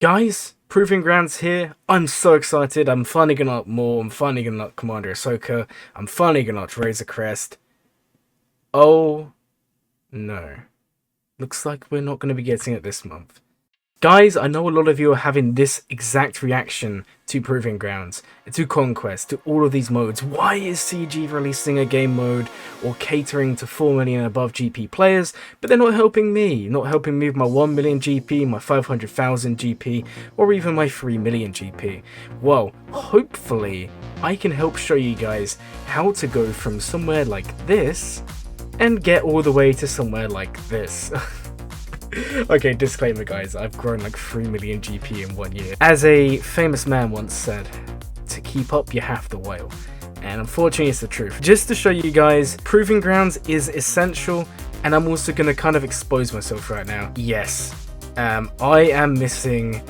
Guys, Proving Grounds here. I'm so excited. I'm finally gonna up more. I'm finally gonna up Commander Ahsoka. I'm finally gonna up Razor Crest. Oh no. Looks like we're not gonna be getting it this month. Guys, I know a lot of you are having this exact reaction to Proving Grounds, to Conquest, to all of these modes. Why is CG releasing a game mode or catering to 4 million and above GP players, but they're not helping me? Not helping me with my 1 million GP, my 500,000 GP, or even my 3 million GP. Well, hopefully I can help show you guys how to go from somewhere like this and get all the way to somewhere like this. Okay, disclaimer guys, I've grown like 3 million GP in 1 year. As a famous man once said, to keep up you have to whale. And unfortunately it's the truth. Just to show you guys, Proving Grounds is essential, and I'm also going to kind of expose myself right now. Yes, I am missing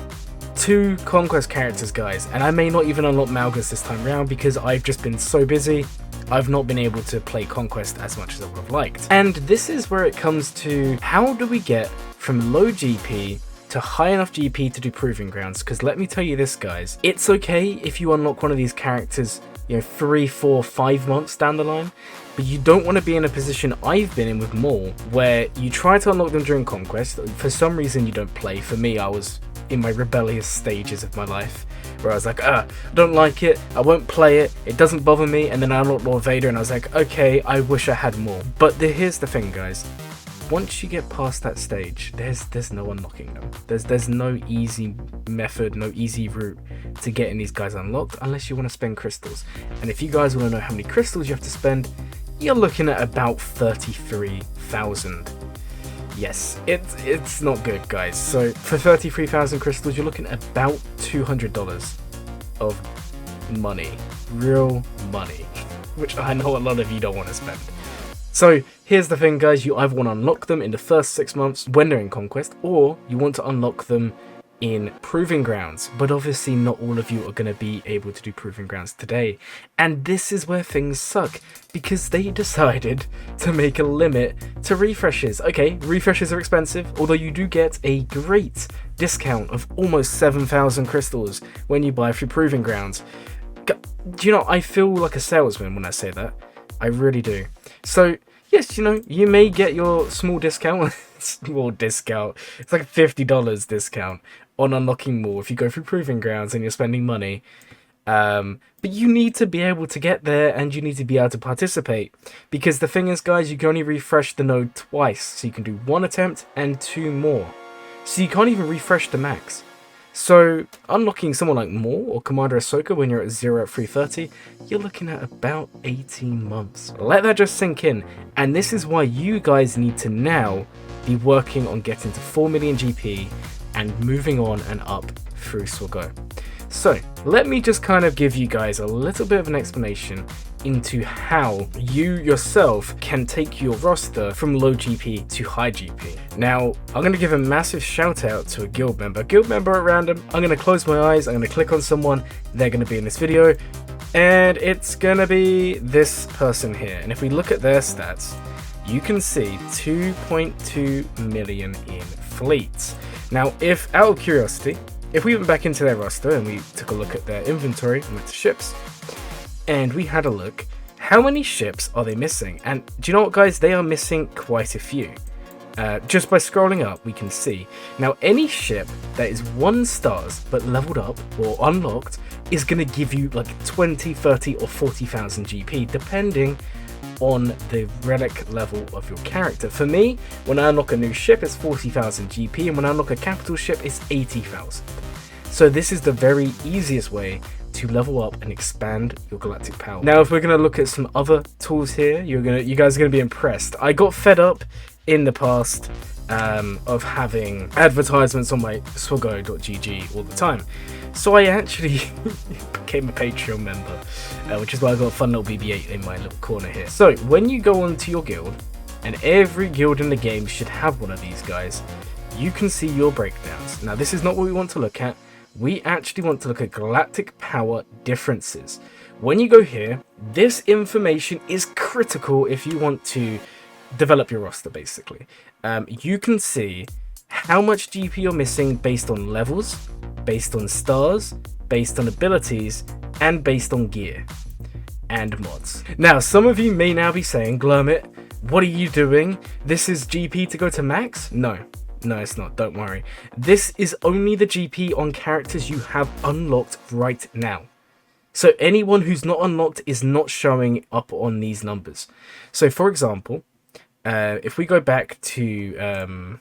2 Conquest characters, guys, and I may not even unlock Malgus this time around because I've just been so busy. I've not been able to play Conquest as much as I would have liked. And this is where it comes to, how do we get from low GP to high enough GP to do Proving Grounds? Because let me tell you this, guys, it's okay if you unlock one of these characters, 3, 4, 5 months down the line, but you don't want to be in a position I've been in with Maul, where you try to unlock them during Conquest, for some reason you don't play. For me, I was in my rebellious stages of my life, where I was like, I don't like it, I won't play it, it doesn't bother me, and then I unlocked Lord Vader and I was like, okay, I wish I had more. But here's the thing, guys. Once you get past that stage, there's no unlocking them. There's no easy method, no easy route to getting these guys unlocked unless you want to spend crystals. And if you guys want to know how many crystals you have to spend, you're looking at about 33,000. Yes, it's not good, guys. So for 33,000 crystals, you're looking at about $200 of money, real money, which I know a lot of you don't want to spend. So here's the thing, guys, you either want to unlock them in the first 6 months when they're in Conquest, or you want to unlock them in Proving Grounds. But obviously not all of you are going to be able to do Proving Grounds today. And this is where things suck, because they decided to make a limit to refreshes. Okay, refreshes are expensive, although you do get a great discount of almost 7,000 crystals when you buy through Proving Grounds. Do you know, I feel like a salesman when I say that. I really do. So yes, you may get your small discount. Small discount. It's like a $50 discount on unlocking more if you go through Proving Grounds and you're spending money. But you need to be able to get there, and you need to be able to participate. Because the thing is, guys, you can only refresh the node twice. So you can do 1 attempt and 2 more. So you can't even refresh the max. So unlocking someone like Maul or Commander Ahsoka when you're at 0 at 330, you're looking at about 18 months. Let that just sink in. And this is why you guys need to now be working on getting to 4 million GP and moving on and up through Swago. So let me just kind of give you guys a little bit of an explanation into how you yourself can take your roster from low GP to high GP. Now, I'm going to give a massive shout out to a guild member at random. I'm going to close my eyes, I'm going to click on someone, they're going to be in this video, and it's going to be this person here. And if we look at their stats, you can see 2.2 million in fleets. Now, if out of curiosity, if we went back into their roster and we took a look at their inventory and went to ships, and we had a look, how many ships are they missing? And do you know what, guys? They are missing quite a few. Just by scrolling up, we can see. Now, any ship that is 1 stars but leveled up or unlocked is going to give you like 20, 30 or 40,000 GP, depending on the relic level of your character. For me, when I unlock a new ship, it's 40,000 GP, and when I unlock a capital ship, it's 80,000. So this is the very easiest way to level up and expand your galactic power. Now, if we're going to look at some other tools here, you guys are going to be impressed. I got fed up in the past of having advertisements on my swago.gg all the time. So I actually became a Patreon member, which is why I got a fun little BB-8 in my little corner here. So when you go onto your guild, and every guild in the game should have one of these guys, you can see your breakdowns. Now, this is not what we want to look at. We actually want to look at galactic power differences. When you go here, this information is critical if you want to develop your roster, basically. You can see how much GP you're missing based on levels, based on stars, based on abilities, and based on gear and mods. Now, some of you may now be saying, Glurmit, what are you doing? This is GP to go to max? No, it's not, don't worry. This is only the GP on characters you have unlocked right now. So anyone who's not unlocked is not showing up on these numbers. So for example, if we go back to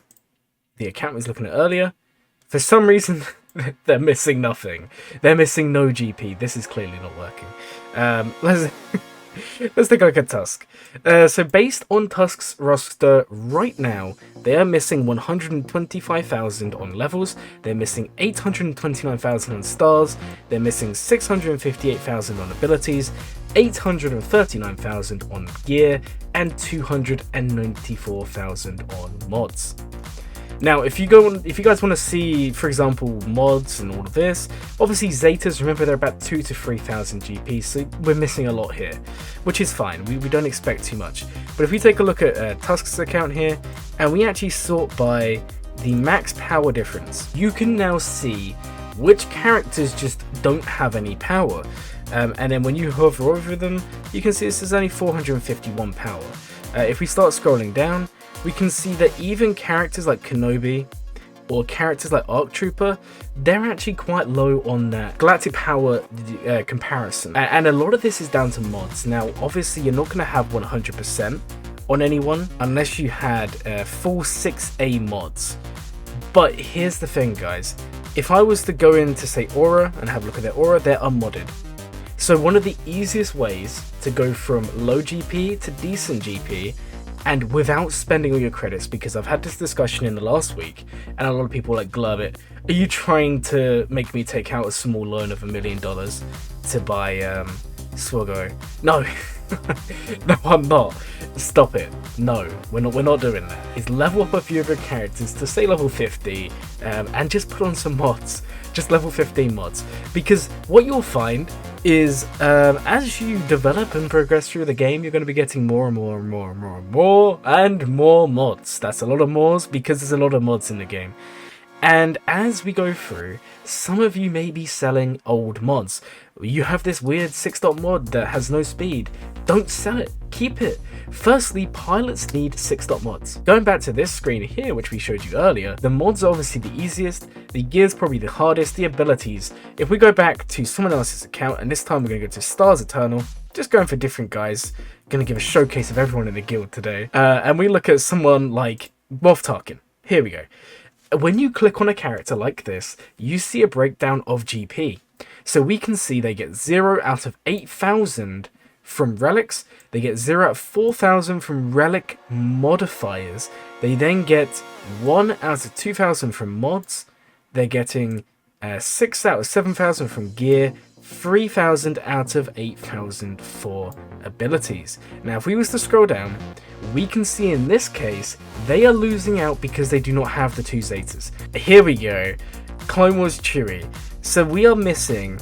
the account we was looking at earlier, for some reason they're missing nothing. They're missing no GP. This is clearly not working. Let's take a look at Tusk. So based on Tusk's roster right now, they are missing 125,000 on levels, they're missing 829,000 on stars, they're missing 658,000 on abilities, 839,000 on gear, and 294,000 on mods. Now, if you guys want to see, for example, mods and all of this, obviously Zetas, remember they're about 2,000 to 3,000 GP, so we're missing a lot here, which is fine. We don't expect too much. But if we take a look at Tusk's account here, and we actually sort by the max power difference, you can now see which characters just don't have any power. And then when you hover over them, you can see this is only 451 power. If we start scrolling down, we can see that even characters like Kenobi or characters like Arc Trooper, they're actually quite low on that galactic power comparison. And a lot of this is down to mods. Now, obviously, you're not going to have 100% on anyone unless you had full 6A mods. But here's the thing, guys. If I was to go into, say, Aura and have a look at their Aura, they're unmodded. So one of the easiest ways to go from low GP to decent GP, and without spending all your credits, because I've had this discussion in the last week, and a lot of people like, Glurmit, are you trying to make me take out a small loan of $1 million to buy Swoggo? No, no, I'm not. Stop it. No, we're not doing that. Is level up a few of your characters to say level 50, and just put on some mods, just level 15 mods, because what you'll find is as you develop and progress through the game, you're going to be getting more and more mods. That's a lot of mores because there's a lot of mods in the game. And as we go through, some of you may be selling old mods. You have this weird 6-dot mod that has no speed. Don't sell it, keep it. Firstly, pilots need 6-dot mods. Going back to this screen here, which we showed you earlier, the mods are obviously the easiest, the gear's probably the hardest, the abilities. If we go back to someone else's account, and this time we're going to go to Stars Eternal, just going for different guys, going to give a showcase of everyone in the guild today, and we look at someone like Moff Tarkin. Here we go. When you click on a character like this, you see a breakdown of GP. So we can see they get 0 out of 8,000 from relics, they get 0 out of 4,000 from relic modifiers, they then get 1 out of 2,000 from mods, they're getting 6 out of 7,000 from gear, 3,000 out of 8,000 for abilities. Now if we was to scroll down, we can see in this case they are losing out because they do not have the 2 Zetas. Here we go, Clone Wars Chewie. So we are missing,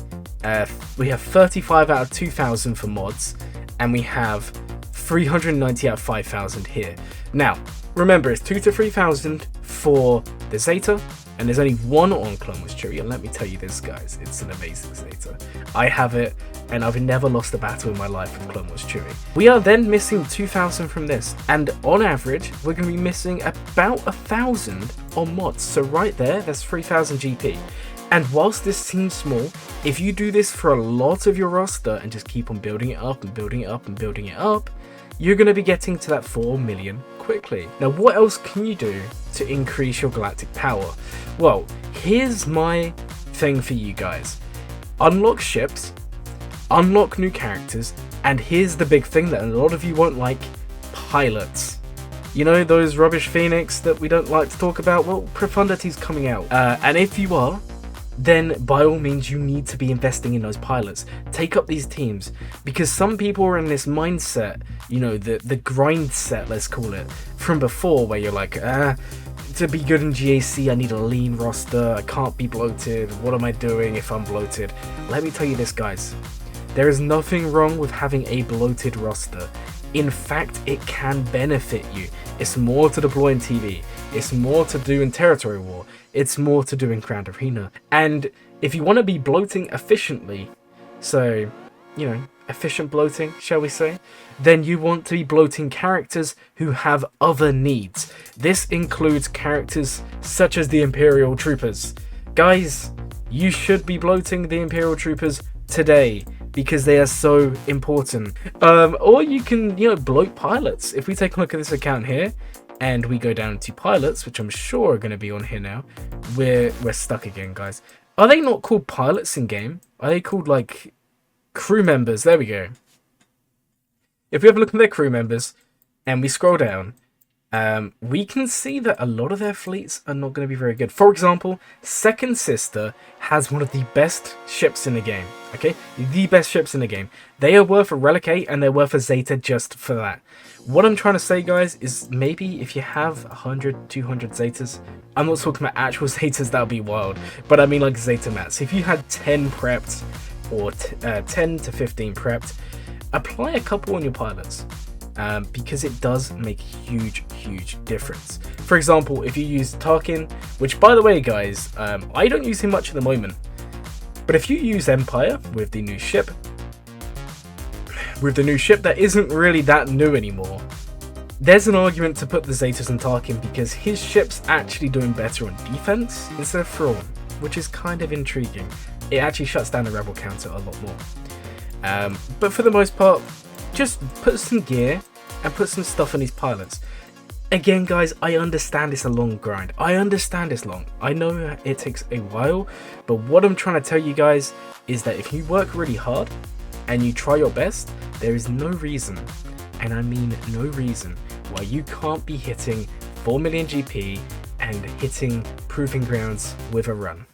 we have 35 out of 2,000 for mods, and we have 390 out of 5,000 here. Now, remember, it's 2,000 to 3,000 for the Zeta, and there's only 1 on Clone Wars Chewie, and let me tell you this, guys, it's an amazing Zeta. I have it, and I've never lost a battle in my life with Clone Wars Chewie. We are then missing 2,000 from this, and on average, we're going to be missing about 1,000 on mods. So right there, that's 3,000 GP. And whilst this seems small, if you do this for a lot of your roster and just keep on building it up and building it up and building it up, you're going to be getting to that 4 million quickly. Now, what else can you do to increase your galactic power? Well, here's my thing for you guys. Unlock ships, unlock new characters, and here's the big thing that a lot of you won't like, pilots. You know, those rubbish Phoenix that we don't like to talk about? Well, Profundity's coming out. And if you are, then by all means you need to be investing in those pilots. Take up these teams, because some people are in this mindset, you know, the grind set, let's call it, from before, where you're like, to be good in GAC I need a lean roster, I can't be bloated, what am I doing if I'm bloated? Let me tell you this, guys, there is nothing wrong with having a bloated roster. In fact, it can benefit you. It's more to deploy in TV. It's more to do in Territory War. It's more to do in Grand Arena. And if you want to be bloating efficiently, so, you know, efficient bloating, shall we say, then you want to be bloating characters who have other needs. This includes characters such as the Imperial Troopers. Guys, you should be bloating the Imperial Troopers today because they are so important. Or you can, you know, bloat pilots. If we take a look at this account here and we go down to pilots, which I'm sure are going to be on here now, we're stuck again, guys. Are they not called pilots in game? Are they called like crew members? There we go. If we have a look at their crew members and we scroll down, we can see that a lot of their fleets are not going to be very good. For example, Second Sister has one of the best ships in the game. Okay, the best ships in the game. They are worth a Relic 8 and they're worth a Zeta just for that. What I'm trying to say, guys, is maybe if you have 100, 200 Zetas, I'm not talking about actual Zetas, that would be wild, but I mean like Zeta mats. If you had 10 prepped or 10 to 15 prepped, apply a couple on your pilots. Because it does make huge difference. For example, if you use Tarkin, which by the way, guys, I don't use him much at the moment, but if you use Empire with the new ship, that isn't really that new anymore, there's an argument to put the Zetas on Tarkin because his ship's actually doing better on defense instead of Thrawn, which is kind of intriguing. It actually shuts down the rebel counter a lot more. But for the most part, just put some gear and put some stuff on these pilots. Again, guys, I understand it's a long grind. I understand it's long. I know it takes a while, but what I'm trying to tell you guys is that if you work really hard and you try your best, there is no reason, and I mean no reason, why you can't be hitting 4 million GP and hitting Proving Grounds with a run.